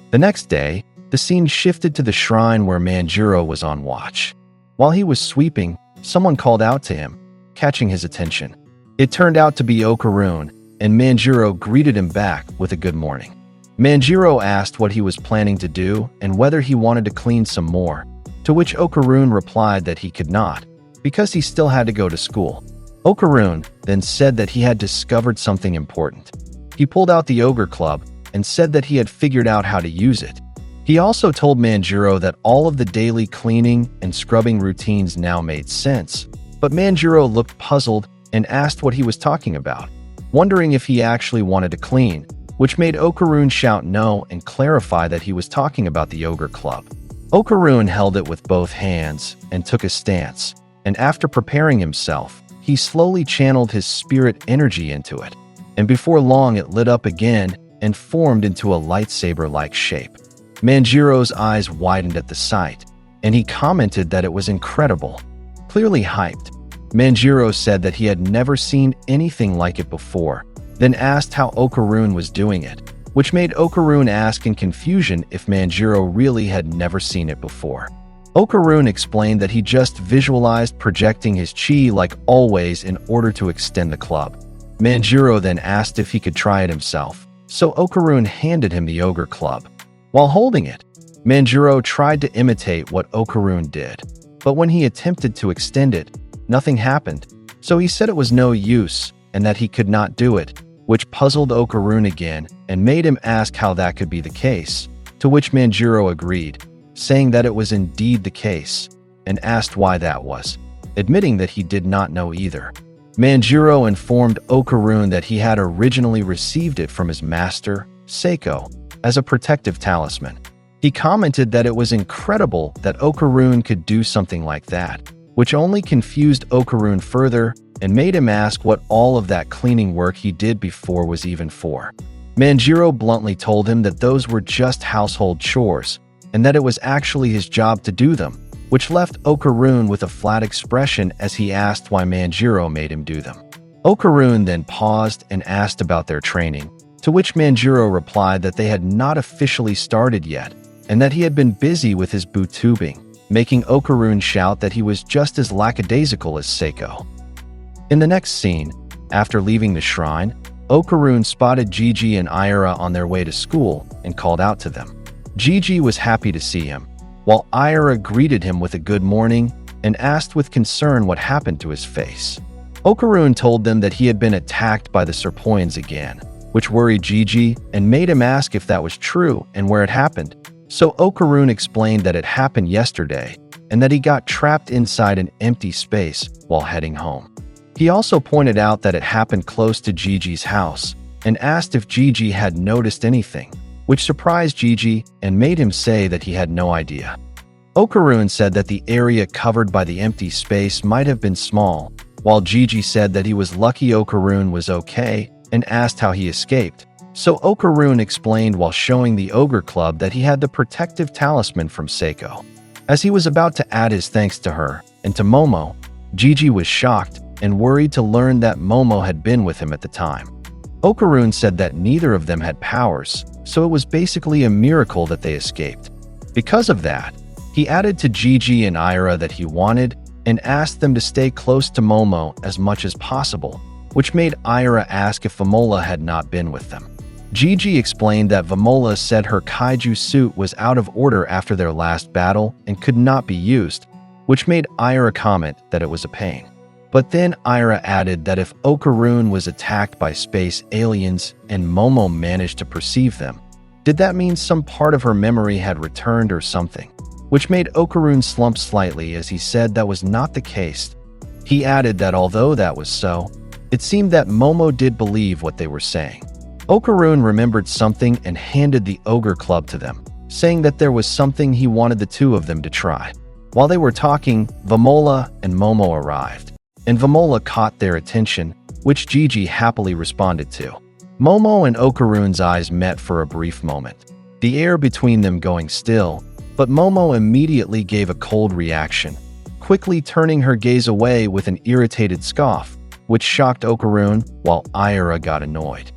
[SPEAKER 1] The next day, the scene shifted to the shrine where Manjiro was on watch. While he was sweeping, someone called out to him, catching his attention. It turned out to be Okaroon, and Manjiro greeted him back with a good morning. Manjiro asked what he was planning to do and whether he wanted to clean some more, to which Okaroon replied that he could not, because he still had to go to school. Okaroon then said that he had discovered something important. He pulled out the ogre club and said that he had figured out how to use it. He also told Manjiro that all of the daily cleaning and scrubbing routines now made sense, but Manjiro looked puzzled and asked what he was talking about, wondering if he actually wanted to clean, which made Okaroon shout no and clarify that he was talking about the ogre club. Okaroon held it with both hands and took a stance, and after preparing himself, he slowly channeled his spirit energy into it, and before long it lit up again and formed into a lightsaber-like shape. Manjiro's eyes widened at the sight, and he commented that it was incredible. Clearly hyped, Manjiro said that he had never seen anything like it before, then asked how Okaroon was doing it, which made Okaroon ask in confusion if Manjiro really had never seen it before. Okaroon explained that he just visualized projecting his chi like always in order to extend the club. Manjiro then asked if he could try it himself, so Okaroon handed him the ogre club. While holding it, Manjiro tried to imitate what Okaroon did, but when he attempted to extend it, nothing happened, so he said it was no use and that he could not do it, which puzzled Okaroon again and made him ask how that could be the case, to which Manjiro agreed, saying that it was indeed the case, and asked why that was, admitting that he did not know either. Manjiro informed Okaroon that he had originally received it from his master, Seiko, as a protective talisman. He commented that it was incredible that Okaroon could do something like that, which only confused Okaroon further and made him ask what all of that cleaning work he did before was even for. Manjiro bluntly told him that those were just household chores, and that it was actually his job to do them, which left Okaroon with a flat expression as he asked why Manjiro made him do them. Okaroon then paused and asked about their training, to which Manjiro replied that they had not officially started yet, and that he had been busy with his bootubing, making Okaroon shout that he was just as lackadaisical as Seiko. In the next scene, after leaving the shrine, Okaroon spotted Gigi and Aira on their way to school and called out to them. Gigi was happy to see him, while Aira greeted him with a good morning and asked with concern what happened to his face. Okaroon told them that he had been attacked by the Serpoians again, which worried Gigi and made him ask if that was true and where it happened. So Okaroon explained that it happened yesterday and that he got trapped inside an empty space while heading home. He also pointed out that it happened close to Gigi's house and asked if Gigi had noticed anything, which surprised Gigi and made him say that he had no idea. Okaroon said that the area covered by the empty space might have been small, while Gigi said that he was lucky Okaroon was okay and asked how he escaped. So Okaroon explained while showing the Ogre Club that he had the protective talisman from Seiko. As he was about to add his thanks to her and to Momo, Gigi was shocked and worried to learn that Momo had been with him at the time. Okaroon said that neither of them had powers, so it was basically a miracle that they escaped. Because of that, he added to Gigi and Aira that he wanted and asked them to stay close to Momo as much as possible, which made Aira ask if Vamola had not been with them. Gigi explained that Vamola said her kaiju suit was out of order after their last battle and could not be used, which made Aira comment that it was a pain. But then Aira added that if Okaroon was attacked by space aliens and Momo managed to perceive them, did that mean some part of her memory had returned or something? Which made Okaroon slump slightly as he said that was not the case. He added that although that was so, it seemed that Momo did believe what they were saying. Okaroon remembered something and handed the Ogre Club to them, saying that there was something he wanted the two of them to try. While they were talking, Vamola and Momo arrived, and Vamola caught their attention, which Gigi happily responded to. Momo and Okaroon's eyes met for a brief moment, the air between them going still, but Momo immediately gave a cold reaction, quickly turning her gaze away with an irritated scoff, which shocked Okaroon while Aira got annoyed.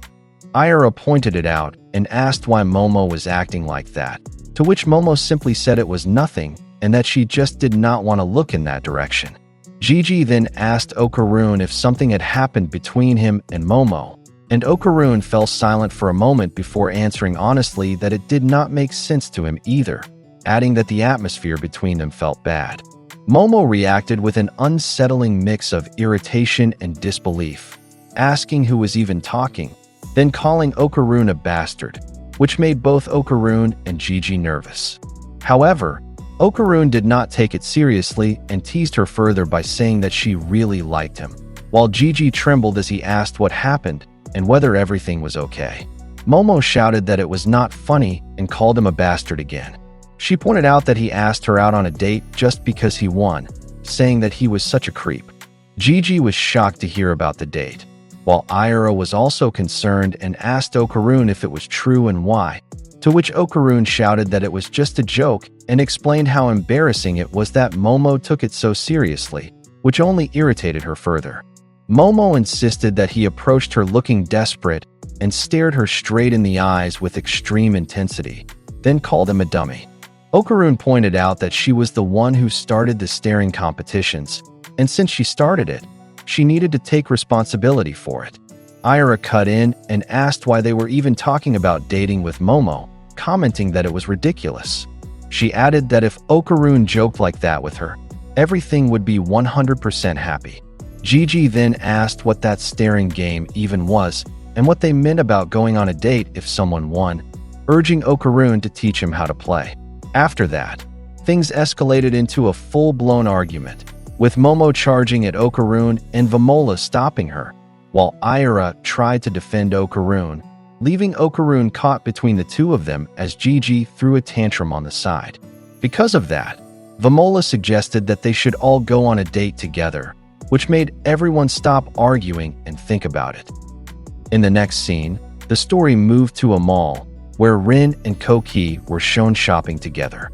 [SPEAKER 1] Aira pointed it out and asked why Momo was acting like that, to which Momo simply said it was nothing and that she just did not want to look in that direction. Gigi then asked Okaroon if something had happened between him and Momo, and Okaroon fell silent for a moment before answering honestly that it did not make sense to him either, adding that the atmosphere between them felt bad. Momo reacted with an unsettling mix of irritation and disbelief, asking who was even talking, then calling Okaroon a bastard, which made both Okaroon and Gigi nervous. However, Okaroon did not take it seriously and teased her further by saying that she really liked him, while Gigi trembled as he asked what happened and whether everything was okay. Momo shouted that it was not funny and called him a bastard again. She pointed out that he asked her out on a date just because he won, saying that he was such a creep. Gigi was shocked to hear about the date, while Aira was also concerned and asked Okaroon if it was true and why, to which Okaroon shouted that it was just a joke and explained how embarrassing it was that Momo took it so seriously, which only irritated her further. Momo insisted that he approached her looking desperate and stared her straight in the eyes with extreme intensity, then called him a dummy. Okaroon pointed out that she was the one who started the staring competitions, and since she started it, she needed to take responsibility for it. Aira cut in and asked why they were even talking about dating with Momo, commenting that it was ridiculous. She added that if Okaroon joked like that with her, everything would be 100% happy. Gigi then asked what that staring game even was, and what they meant about going on a date if someone won, urging Okaroon to teach him how to play. After that, things escalated into a full-blown argument, with Momo charging at Okaroon and Vamola stopping her, while Ira tried to defend Okaroon, leaving Okaroon caught between the two of them as Gigi threw a tantrum on the side. Because of that, Vamola suggested that they should all go on a date together, which made everyone stop arguing and think about it. In the next scene, the story moved to a mall, where Rin and Koki were shown shopping together.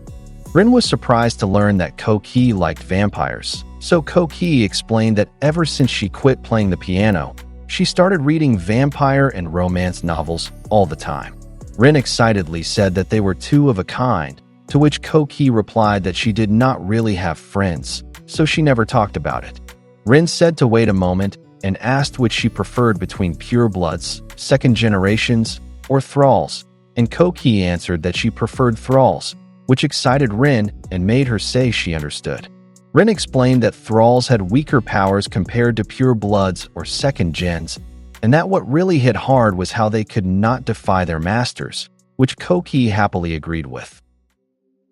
[SPEAKER 1] Rin was surprised to learn that Koki liked vampires, so Koki explained that ever since she quit playing the piano, she started reading vampire and romance novels all the time. Rin excitedly said that they were two of a kind, to which Koki replied that she did not really have friends, so she never talked about it. Rin said to wait a moment and asked which she preferred between purebloods, second generations, or thralls, and Koki answered that she preferred thralls, which excited Rin and made her say she understood. Rin explained that thralls had weaker powers compared to purebloods or second gens, and that what really hit hard was how they could not defy their masters, which Koki happily agreed with.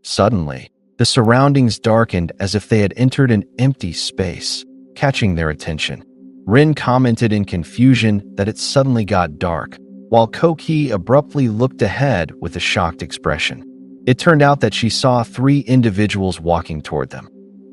[SPEAKER 1] Suddenly, the surroundings darkened as if they had entered an empty space, catching their attention. Rin commented in confusion that it suddenly got dark, while Koki abruptly looked ahead with a shocked expression. It turned out that she saw three individuals walking toward them.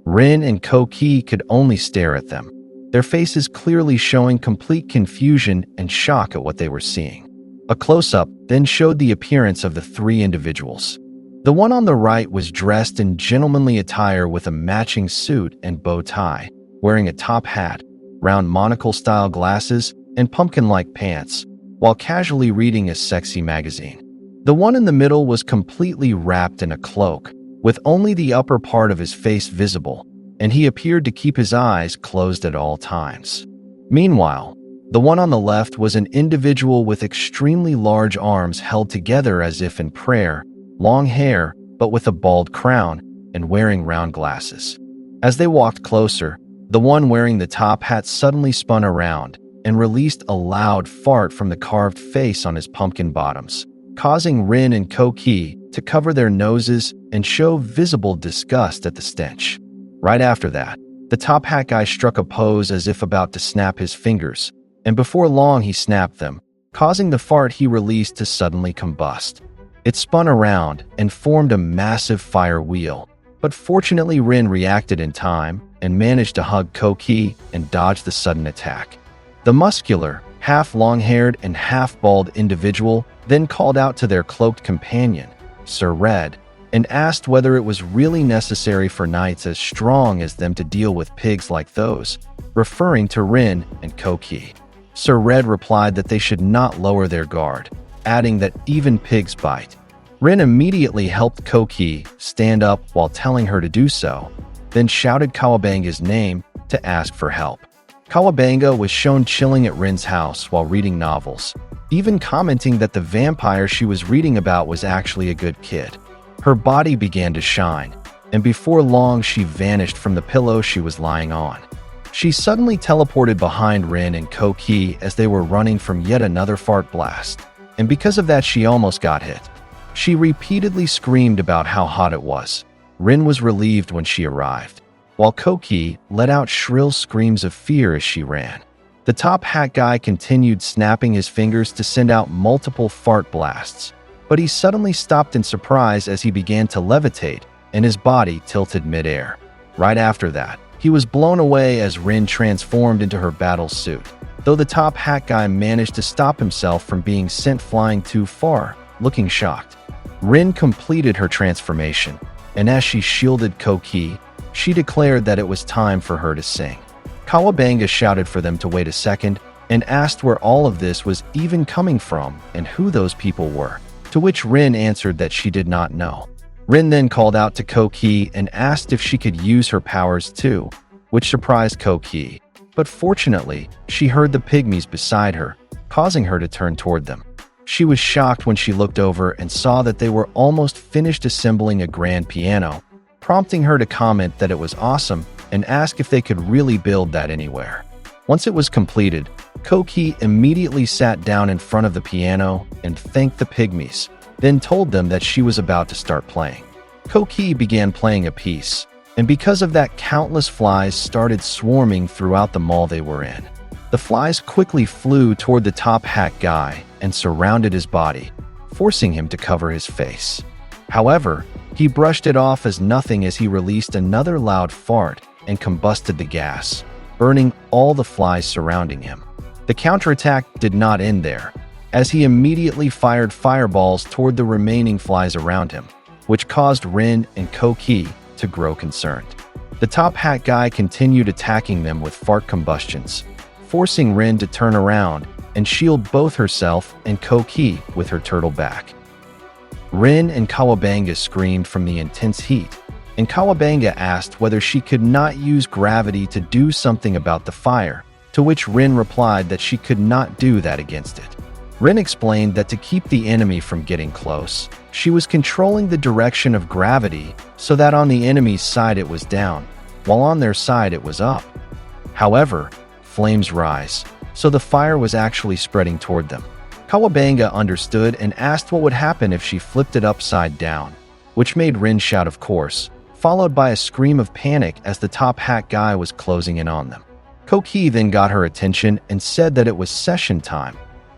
[SPEAKER 1] Rin and Koki could only stare at them, their faces clearly showing complete confusion and shock at what they were seeing. A close-up then showed the appearance of the three individuals. The one on the right was dressed in gentlemanly attire with a matching suit and bow tie, wearing a top hat, round monocle-style glasses, and pumpkin-like pants, while casually reading a sexy magazine. The one in the middle was completely wrapped in a cloak, with only the upper part of his face visible, and he appeared to keep his eyes closed at all times. Meanwhile, the one on the left was an individual with extremely large arms held together as if in prayer, long hair, but with a bald crown, and wearing round glasses. As they walked closer, the one wearing the top hat suddenly spun around and released a loud fart from the carved face on his pumpkin bottoms, causing Rin and Koki to cover their noses and show visible disgust at the stench. Right after that, the top hat guy struck a pose as if about to snap his fingers, and before long he snapped them, causing the fart he released to suddenly combust. It spun around and formed a massive fire wheel, but fortunately Rin reacted in time and managed to hug Koki and dodge the sudden attack. The muscular, half long-haired and half-bald individual then called out to their cloaked companion, Sir Red, and asked whether it was really necessary for knights as strong as them to deal with pigs like those, referring to Rin and Koki. Sir Red replied that they should not lower their guard, adding that even pigs bite. Rin immediately helped Koki stand up while telling her to do so, then shouted Kawabanga's name to ask for help. Kawabanga was shown chilling at Rin's house while reading novels, even commenting that the vampire she was reading about was actually a good kid. Her body began to shine, and before long she vanished from the pillow she was lying on. She suddenly teleported behind Rin and Koki as they were running from yet another fart blast, and because of that she almost got hit. She repeatedly screamed about how hot it was. Rin was relieved when she arrived, while Koki let out shrill screams of fear as she ran. The top hat guy continued snapping his fingers to send out multiple fart blasts, but he suddenly stopped in surprise as he began to levitate and his body tilted midair. Right after that, he was blown away as Rin transformed into her battle suit, though the top hat guy managed to stop himself from being sent flying too far, looking shocked. Rin completed her transformation, and as she shielded Koki, she declared that it was time for her to sing. Kawabanga shouted for them to wait a second and asked where all of this was even coming from and who those people were, to which Rin answered that she did not know. Rin then called out to Koki and asked if she could use her powers too, which surprised Koki, but fortunately, she heard the pygmies beside her, causing her to turn toward them. She was shocked when she looked over and saw that they were almost finished assembling a grand piano, prompting her to comment that it was awesome and ask if they could really build that anywhere. Once it was completed, Koki immediately sat down in front of the piano and thanked the pygmies, then told them that she was about to start playing. Koki began playing a piece, and because of that, countless flies started swarming throughout the mall they were in. The flies quickly flew toward the top hat guy and surrounded his body, forcing him to cover his face. However, he brushed it off as nothing as he released another loud fart and combusted the gas, burning all the flies surrounding him. The counterattack did not end there, as he immediately fired fireballs toward the remaining flies around him, which caused Rin and Koki to grow concerned. The top hat guy continued attacking them with fart combustions, forcing Rin to turn around and shield both herself and Koki with her turtle back. Rin and Kawabanga screamed from the intense heat, and Kawabanga asked whether she could not use gravity to do something about the fire, to which Rin replied that she could not do that against it. Rin explained that to keep the enemy from getting close, she was controlling the direction of gravity so that on the enemy's side it was down, while on their side it was up. However, flames rise, so the fire was actually spreading toward them. Kawabanga understood and asked what would happen if she flipped it upside down, which made Rin shout of course, followed by a scream of panic as the top hat guy was closing in on them. Koki then got her attention and said that it was session time,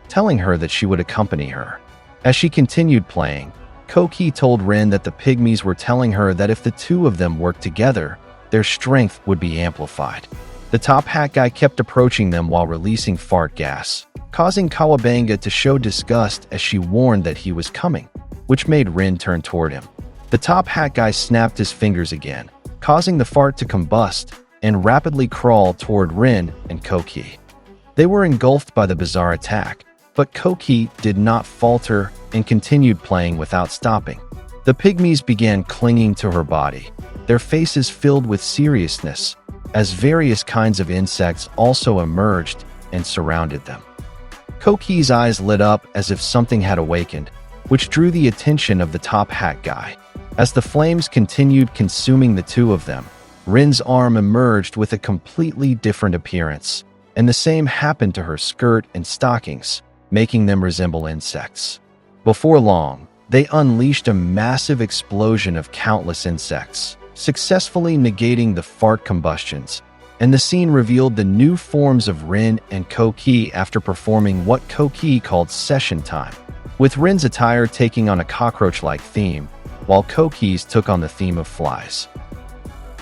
[SPEAKER 1] telling her that she would accompany her. As she continued playing, Koki told Rin that the pygmies were telling her that if the two of them worked together, their strength would be amplified. The top hat guy kept approaching them while releasing fart gas, causing Kawabanga to show disgust as she warned that he was coming, which made Rin turn toward him. The top hat guy snapped his fingers again, causing the fart to combust and rapidly crawl toward Rin and Koki. They were engulfed by the bizarre attack, but Koki did not falter and continued playing without stopping. The pygmies began clinging to her body, their faces filled with seriousness, as various kinds of insects also emerged and surrounded them. Koki's eyes lit up as if something had awakened, which drew the attention of the top hat guy. As the flames continued consuming the two of them, Rin's arm emerged with a completely different appearance, and the same happened to her skirt and stockings, making them resemble insects. Before long, they unleashed a massive explosion of countless insects, successfully negating the fart combustions, and the scene revealed the new forms of Rin and Koki after performing what Koki called session time, with Rin's attire taking on a cockroach-like theme, while Koki's took on the theme of flies.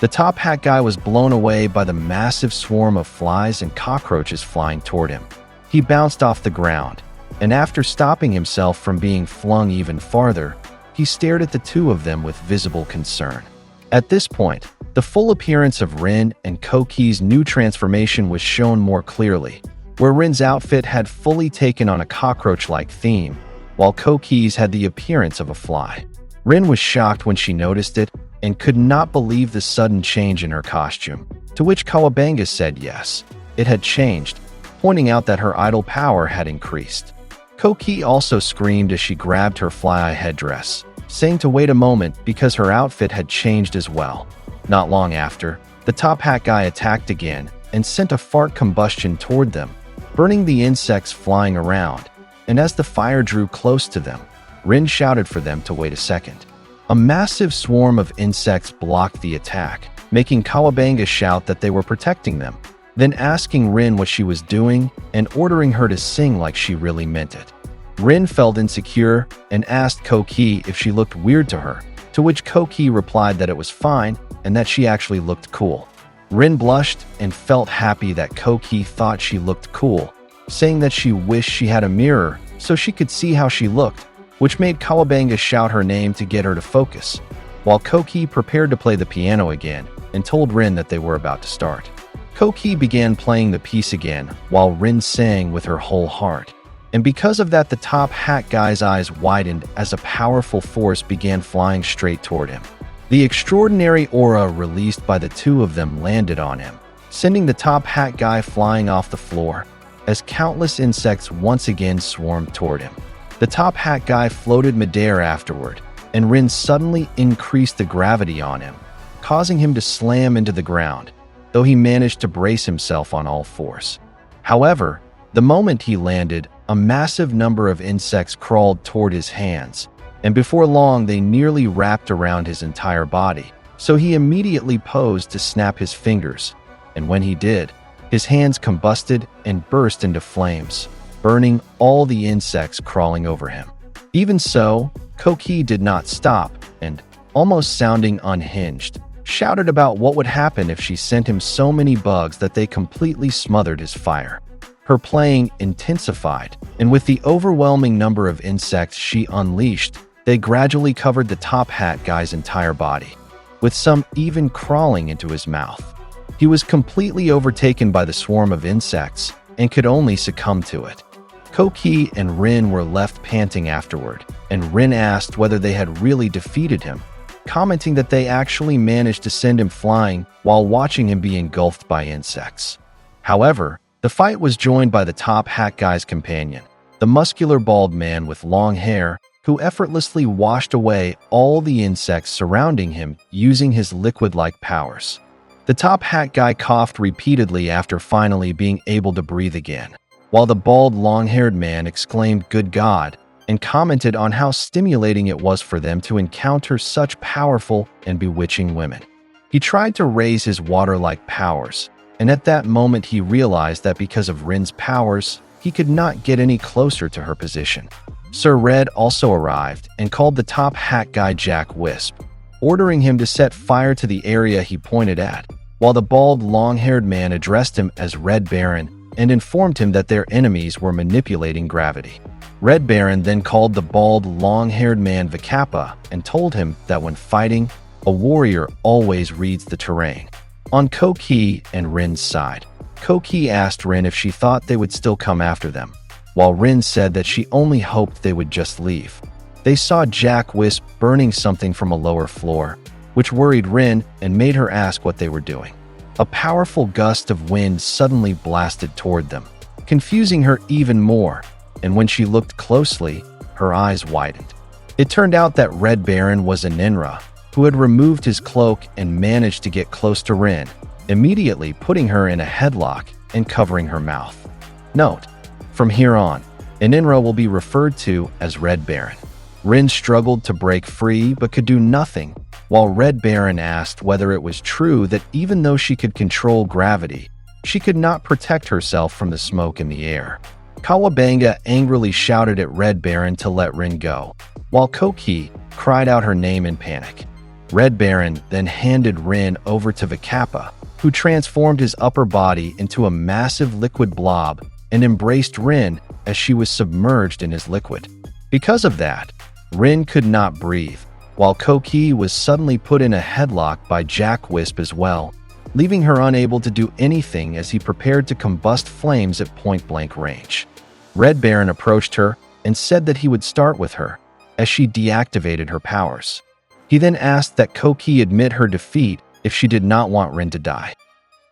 [SPEAKER 1] The top hat guy was blown away by the massive swarm of flies and cockroaches flying toward him. He bounced off the ground, and after stopping himself from being flung even farther, he stared at the two of them with visible concern. At this point, the full appearance of Rin and Koki's new transformation was shown more clearly, where Rin's outfit had fully taken on a cockroach-like theme, while Koki's had the appearance of a fly. Rin was shocked when she noticed it and could not believe the sudden change in her costume, to which Kawabanga said yes, it had changed, pointing out that her idol power had increased. Koki also screamed as she grabbed her fly-eye headdress, saying to wait a moment because her outfit had changed as well. Not long after, the top hat guy attacked again and sent a fart combustion toward them, burning the insects flying around, and as the fire drew close to them, Rin shouted for them to wait a second. A massive swarm of insects blocked the attack, making Kawabanga shout that they were protecting them, then asking Rin what she was doing and ordering her to sing like she really meant it. Rin felt insecure and asked Koki if she looked weird to her, to which Koki replied that it was fine and that she actually looked cool. Rin blushed and felt happy that Koki thought she looked cool, saying that she wished she had a mirror so she could see how she looked, which made Kawabanga shout her name to get her to focus, while Koki prepared to play the piano again and told Rin that they were about to start. Koki began playing the piece again while Rin sang with her whole heart, and because of that the top hat guy's eyes widened as a powerful force began flying straight toward him. The extraordinary aura released by the two of them landed on him, sending the top hat guy flying off the floor as countless insects once again swarmed toward him. The top hat guy floated midair afterward, and Rin suddenly increased the gravity on him, causing him to slam into the ground, though he managed to brace himself on all fours. However, The moment he landed, a massive number of insects crawled toward his hands, and before long they nearly wrapped around his entire body. So he immediately posed to snap his fingers, and when he did, his hands combusted and burst into flames, burning all the insects crawling over him. Even so, Koki did not stop and, almost sounding unhinged, shouted about what would happen if she sent him so many bugs that they completely smothered his fire. Her playing intensified, and with the overwhelming number of insects she unleashed, they gradually covered the top hat guy's entire body, with some even crawling into his mouth. He was completely overtaken by the swarm of insects and could only succumb to it. Koki and Rin were left panting afterward, and Rin asked whether they had really defeated him, commenting that they actually managed to send him flying while watching him be engulfed by insects. However, the fight was joined by the top hat guy's companion, the muscular bald man with long hair, who effortlessly washed away all the insects surrounding him using his liquid-like powers. The top hat guy coughed repeatedly after finally being able to breathe again, while the bald, long-haired man exclaimed, "Good God," and commented on how stimulating it was for them to encounter such powerful and bewitching women. He tried to raise his water-like powers, and at that moment he realized that because of Rin's powers, he could not get any closer to her position. Sir Red also arrived and called the top hat guy Jack Wisp, ordering him to set fire to the area he pointed at, while the bald, long-haired man addressed him as Red Baron and informed him that their enemies were manipulating gravity. Red Baron then called the bald, long-haired man Vakappa and told him that when fighting, a warrior always reads the terrain. On Koki and Rin's side, Koki asked Rin if she thought they would still come after them, while Rin said that she only hoped they would just leave. They saw Jack Wisp burning something from a lower floor, which worried Rin and made her ask what they were doing. A powerful gust of wind suddenly blasted toward them, confusing her even more, and when she looked closely, her eyes widened. It turned out that Red Baron was a ninja who had removed his cloak and managed to get close to Rin, immediately putting her in a headlock and covering her mouth. Note: from here on, a ninja will be referred to as Red Baron. Rin struggled to break free but could do nothing, while Red Baron asked whether it was true that even though she could control gravity, she could not protect herself from the smoke in the air. Kawabanga angrily shouted at Red Baron to let Rin go, while Koki cried out her name in panic. Red Baron then handed Rin over to Vakappa, who transformed his upper body into a massive liquid blob and embraced Rin as she was submerged in his liquid. Because of that, Rin could not breathe, while Koki was suddenly put in a headlock by Jack Wisp as well, leaving her unable to do anything as he prepared to combust flames at point-blank range. Red Baron approached her and said that he would start with her, as she deactivated her powers. He then asked that Koki admit her defeat if she did not want Rin to die.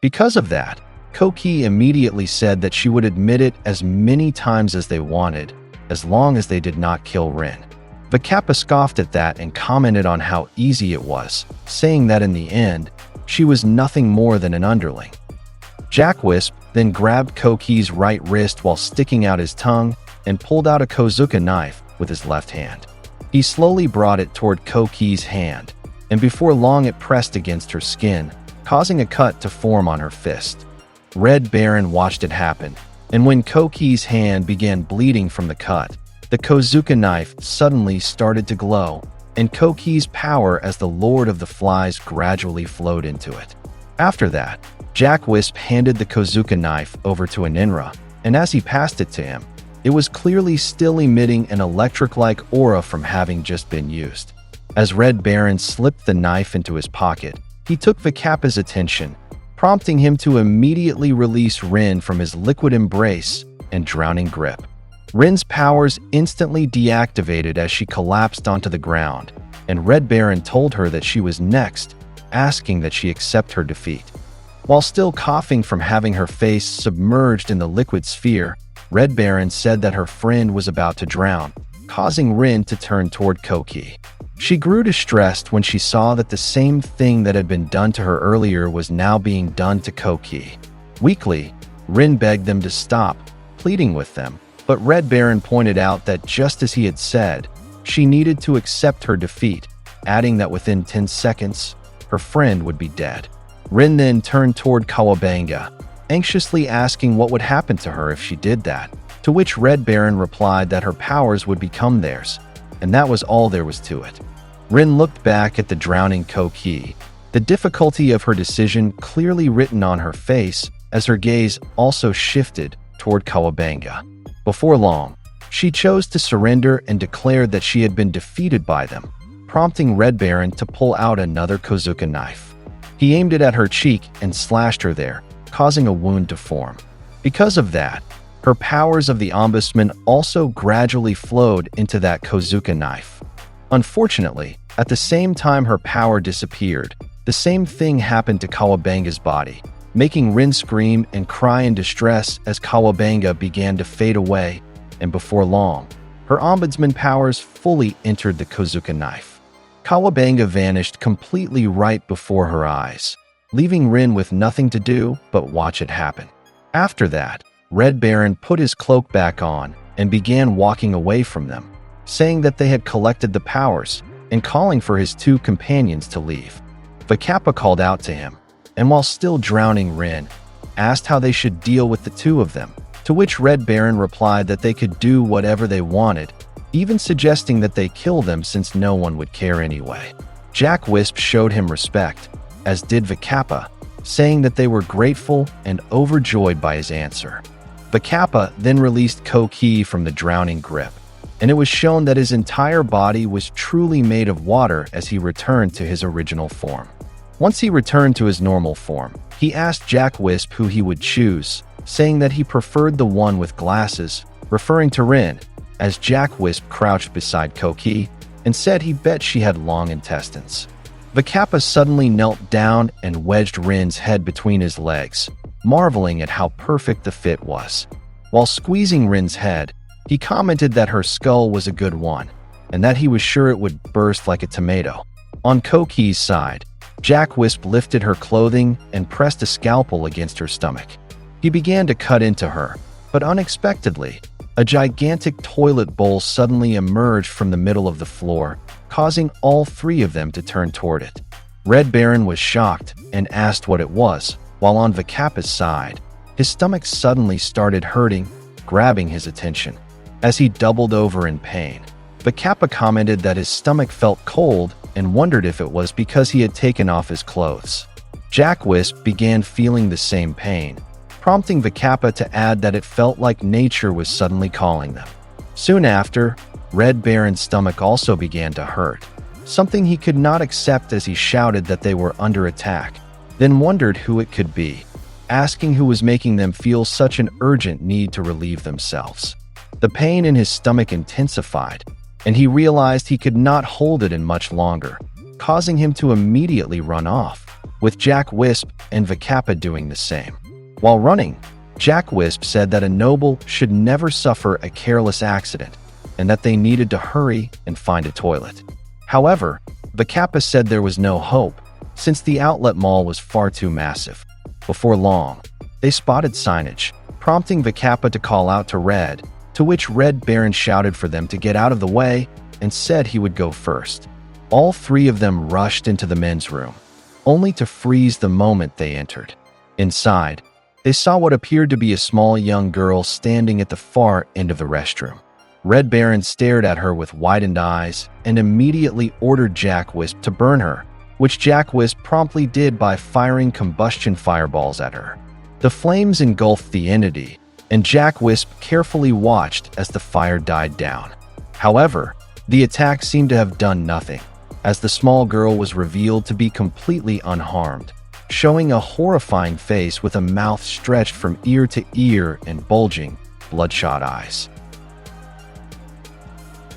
[SPEAKER 1] Because of that, Koki immediately said that she would admit it as many times as they wanted, as long as they did not kill Rin. Vakappa scoffed at that and commented on how easy it was, saying that in the end, she was nothing more than an underling. Jack Wisp then grabbed Koki's right wrist while sticking out his tongue and pulled out a Kozuka knife with his left hand. He slowly brought it toward Koki's hand, and before long it pressed against her skin, causing a cut to form on her fist. Red Baron watched it happen, and when Koki's hand began bleeding from the cut, the Kozuka knife suddenly started to glow, and Koki's power as the Lord of the Flies gradually flowed into it. After that, Jack Wisp handed the Kozuka knife over to a ninja, and as he passed it to him, it was clearly still emitting an electric-like aura from having just been used. As Red Baron slipped the knife into his pocket, he took Vakappa's attention, prompting him to immediately release Rin from his liquid embrace and drowning grip. Rin's powers instantly deactivated as she collapsed onto the ground, and Red Baron told her that she was next, asking that she accept her defeat. While still coughing from having her face submerged in the liquid sphere, Red Baron said that her friend was about to drown, causing Rin to turn toward Koki. She grew distressed when she saw that the same thing that had been done to her earlier was now being done to Koki. Weakly, Rin begged them to stop, pleading with them, but Red Baron pointed out that just as he had said, she needed to accept her defeat, adding that within 10 seconds, her friend would be dead. Rin then turned toward Kawabanga, anxiously asking what would happen to her if she did that, to which Red Baron replied that her powers would become theirs, and that was all there was to it. Rin looked back at the drowning Koki, the difficulty of her decision clearly written on her face as her gaze also shifted toward Kawabanga. Before long, she chose to surrender and declared that she had been defeated by them, prompting Red Baron to pull out another Kozuka knife. He aimed it at her cheek and slashed her there, causing a wound to form. Because of that, her powers of the ombudsman also gradually flowed into that Kozuka knife. Unfortunately, at the same time her power disappeared, the same thing happened to Kawabanga's body, making Rin scream and cry in distress as Kawabanga began to fade away, and before long, her ombudsman powers fully entered the Kozuka knife. Kawabanga vanished completely right before her eyes, leaving Rin with nothing to do but watch it happen. After that, Red Baron put his cloak back on and began walking away from them, saying that they had collected the powers and calling for his two companions to leave. Vakappa called out to him, and while still drowning Rin, asked how they should deal with the two of them, to which Red Baron replied that they could do whatever they wanted, even suggesting that they kill them since no one would care anyway. Jack Wisp showed him respect, as did Vakappa, saying that they were grateful and overjoyed by his answer. Vakappa then released Koki from the drowning grip, and it was shown that his entire body was truly made of water as he returned to his original form. Once he returned to his normal form, he asked Jack Wisp who he would choose, saying that he preferred the one with glasses, referring to Rin, as Jack Wisp crouched beside Koki and said he bet she had long intestines. Vakappa suddenly knelt down and wedged Rin's head between his legs, marveling at how perfect the fit was. While squeezing Rin's head, he commented that her skull was a good one, and that he was sure it would burst like a tomato. On Koki's side, Jack Wisp lifted her clothing and pressed a scalpel against her stomach. He began to cut into her, but unexpectedly, a gigantic toilet bowl suddenly emerged from the middle of the floor, causing all three of them to turn toward it. Red Baron was shocked and asked what it was, while on Vakappa's side, his stomach suddenly started hurting, grabbing his attention. As he doubled over in pain, Vakappa commented that his stomach felt cold and wondered if it was because he had taken off his clothes. Jack Wisp began feeling the same pain, prompting Vakappa to add that it felt like nature was suddenly calling them. Soon after, Red Baron's stomach also began to hurt, something he could not accept as he shouted that they were under attack, then wondered who it could be, asking who was making them feel such an urgent need to relieve themselves. The pain in his stomach intensified, and he realized he could not hold it in much longer, causing him to immediately run off, with Jack Wisp and Vakappa doing the same. While running, Jack Wisp said that a noble should never suffer a careless accident, and that they needed to hurry and find a toilet. However, Vakappa said there was no hope, since the outlet mall was far too massive. Before long, they spotted signage, prompting Vakappa to call out to Red, to which Red Baron shouted for them to get out of the way and said he would go first. All three of them rushed into the men's room, only to freeze the moment they entered. Inside, they saw what appeared to be a small young girl standing at the far end of the restroom. Red Baron stared at her with widened eyes and immediately ordered Jack Wisp to burn her, which Jack Wisp promptly did by firing combustion fireballs at her. The flames engulfed the entity, and Jack Wisp carefully watched as the fire died down. However, the attack seemed to have done nothing, as the small girl was revealed to be completely unharmed, showing a horrifying face with a mouth stretched from ear to ear and bulging, bloodshot eyes.